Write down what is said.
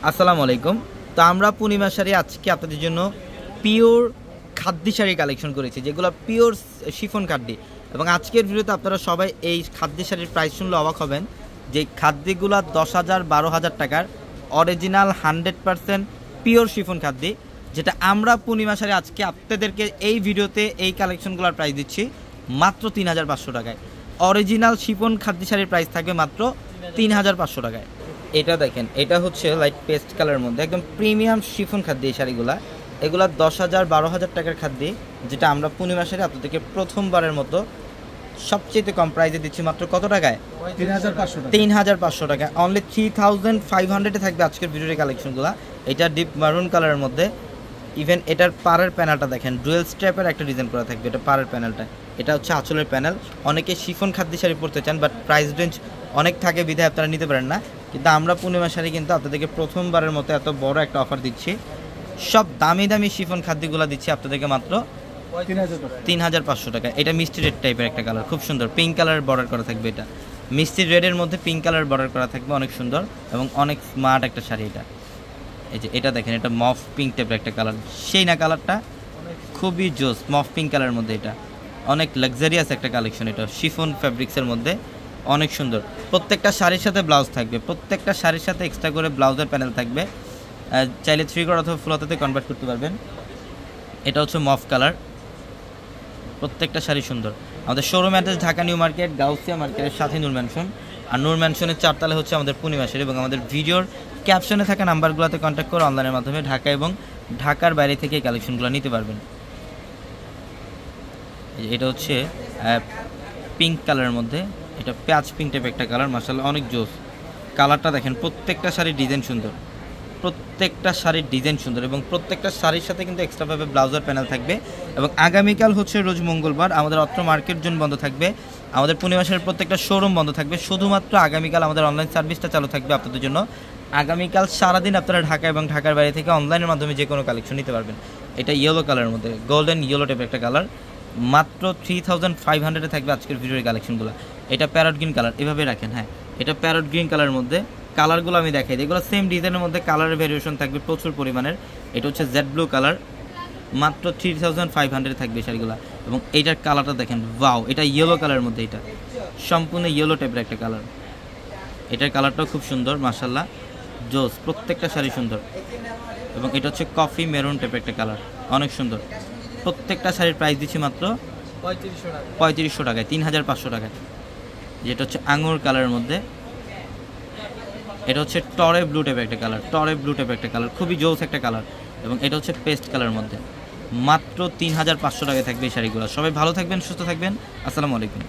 আসসালামু আলাইকুম। তো আমরা পূর্ণিমা শাড়ি আজকে আপনাদের জন্য পিওর খাদ্যি শাড়ি কালেকশন করেছি, যেগুলো পিওর শিফন খাদ্যি। এবং আজকের ভিডিওতে আপনারা সবাই এই খাদ্যি শাড়ির প্রাইস শুনলে অবাক হবেন, যে খাদ্যিগুলো 10,000 12,000 টাকার অরিজিনাল 100% পিওর শিফন খাদ্যি, যেটা আমরা পূর্ণিমা শাড়ি আজকে আপনাদেরকে এই ভিডিওতে এই কালেকশনগুলোর প্রাইস দিচ্ছি মাত্র 3,500 টাকায়। অরিজিনাল শিফন খাদ্যি শাড়ির প্রাইস থাকবে মাত্র 3,500 টাকায়। এটা দেখেন, এটা হচ্ছে লাইট পেস্ট কালারের মধ্যে একদম প্রিমিয়াম শিফন খাদ্য। এই শাড়িগুলা এগুলা 10,000 12,000 টাকার খাদ্য, যেটা আমরা পূর্ণিমা শাড়ি আপনাদেরকে প্রথমবারের মতো সবচেয়ে কম প্রাইসে দিচ্ছি মাত্র কত টাকায়? 3,500 টাকা। অনলি 3,500-এ থাকবে আজকের ভিডিওর কালেকশনগুলো। এটা ডিপ মারুন কালারের মধ্যে। ইভেন এটার পাড়ের প্যানেলটা দেখেন, ডুয়েল স্ট্র্যাপের একটা ডিজাইন করা থাকবে এটা পাড়ের প্যানেলটা। এটা হচ্ছে আঁচলের প্যানেল। অনেকে শিফন খাদ্য শাড়ি পরতে চান, বাট প্রাইস রেঞ্জ অনেক থাকে বিধায় আপনারা নিতে পারেন না। কিন্তু আমরা পূর্ণিমা শাড়ি কিন্তু আপনাদেরকে প্রথমবারের মতো এত বড় একটা অফার দিচ্ছি। সব দামি দামি শিফন খাদ্যগুলো দিচ্ছি আপনাদেরকে মাত্র 3,500 টাকা। এটা মিষ্টি রেড টাইপের একটা কালার, খুব সুন্দর পিঙ্ক কালার বর্ডার করা থাকবে। এটা মিষ্টি রেডের মধ্যে পিঙ্ক কালার বর্ডার করা থাকবে, অনেক সুন্দর এবং অনেক স্মার্ট একটা শাড়ি। এটা এই যে এটা দেখেন, এটা মফ পিঙ্ক টাইপের একটা কালার, সেই না কালারটা খুবই জোস মফ পিঙ্ক কালারের মধ্যে। এটা অনেক লাক্সারিয়াস একটা কালেকশন। এটা শিফন ফ্যাব্রিক্সের মধ্যে অনেক সুন্দর। প্রত্যেকটা শাড়ির সাথে ব্লাউজ থাকবে, প্রত্যেকটা শাড়ির সাথে এক্সট্রা করে ব্লাউজের প্যানেল থাকবে। চাইলে 3/4 অথবা ফুল হাতাতে কনভার্ট করতে পারবেন। এটা হচ্ছে মফ কালার। প্রত্যেকটা শাড়ি সুন্দর। আমাদের showroom address Dhaka new market, Gausia মার্কেটের সাথে নূর ম্যানশন। আর নূর ম্যানশনের 4 তলায় হচ্ছে আমাদের পূর্ণিমা শাড়ি। এবং আমাদের ভিডিওর ক্যাপশনে থাকা নাম্বারগুলোতে কন্ট্যাক্ট করে অনলাইনের মাধ্যমে ঢাকা এবং ঢাকার বাইরে থেকে এই কালেকশনগুলো নিতে পারবেন। এটা হচ্ছে পিঙ্ক কালারের মধ্যে, এটা প্যাচ পিঙ্ক টাইপের একটা কালার। মাশাআল্লাহ অনেক জোস কালারটা দেখেন। প্রত্যেকটা শাড়ির ডিজাইন সুন্দর, প্রত্যেকটা শাড়ির ডিজাইন সুন্দর এবং প্রত্যেকটা শাড়ির সাথে কিন্তু এক্সট্রাভাবে ব্লাউজার প্যানেল থাকবে। এবং আগামীকাল হচ্ছে রোজ মঙ্গলবার, আমাদের অত্র মার্কেট জোন বন্ধ থাকবে। আমাদের পূর্ণিমা শাড়ির প্রত্যেকটা শোরুম বন্ধ থাকবে। শুধুমাত্র আগামীকাল আমাদের অনলাইন সার্ভিসটা চালু থাকবে আপনাদের জন্য। আগামীকাল সারাদিন আপনারা ঢাকা এবং ঢাকার বাইরে থেকে অনলাইনের মাধ্যমে যে কোনো কালেকশন নিতে পারবেন। এটা ইয়েলো কালারের মধ্যে, গোল্ডেন ইয়েলো টাইপের একটা কালার। মাত্র 3,500-এ থাকবে আজকের ভিডিওর কালেকশনগুলো। এটা প্যারট গ্রিন কালার, এভাবে রাখেন। হ্যাঁ, এটা প্যারট গ্রিন কালারের মধ্যে। কালারগুলো আমি দেখাই দিই, এগুলো সেম ডিজাইনের মধ্যে কালারের ভেরিয়েশন থাকবে প্রচুর পরিমাণের। এটা হচ্ছে জেড ব্লু কালার, মাত্র 3,500-এ থাকবে শাড়িগুলো। এবং এইটার কালারটা দেখেন, ওয়াও! এটা ইয়েলো কালারের মধ্যে, এটা সম্পূর্ণ ইয়েলো টাইপের একটা কালার। এটার কালারটাও খুব সুন্দর, মাশাআল্লাহ জোস। প্রত্যেকটা শাড়ি সুন্দর। এবং এটা হচ্ছে কফি মেরুন টাইপের একটা কালার, অনেক সুন্দর। প্রত্যেকটা শাড়ির প্রাইস দিচ্ছি মাত্র 3,500 টাকায়, 3,500 টাকায়। যেটা হচ্ছে আঙুর কালারের মধ্যে, এটা হচ্ছে টরে ব্লু টাইপের একটা কালার, টরে ব্লু টাইপের একটা কালার, খুবই জোস একটা কালার। এবং এটা হচ্ছে পেস্ট কালারের মধ্যে। মাত্র 3,500 টাকায় থাকবে এই শাড়িগুলো। সবাই ভালো থাকবেন, সুস্থ থাকবেন। আসসালামু আলাইকুম।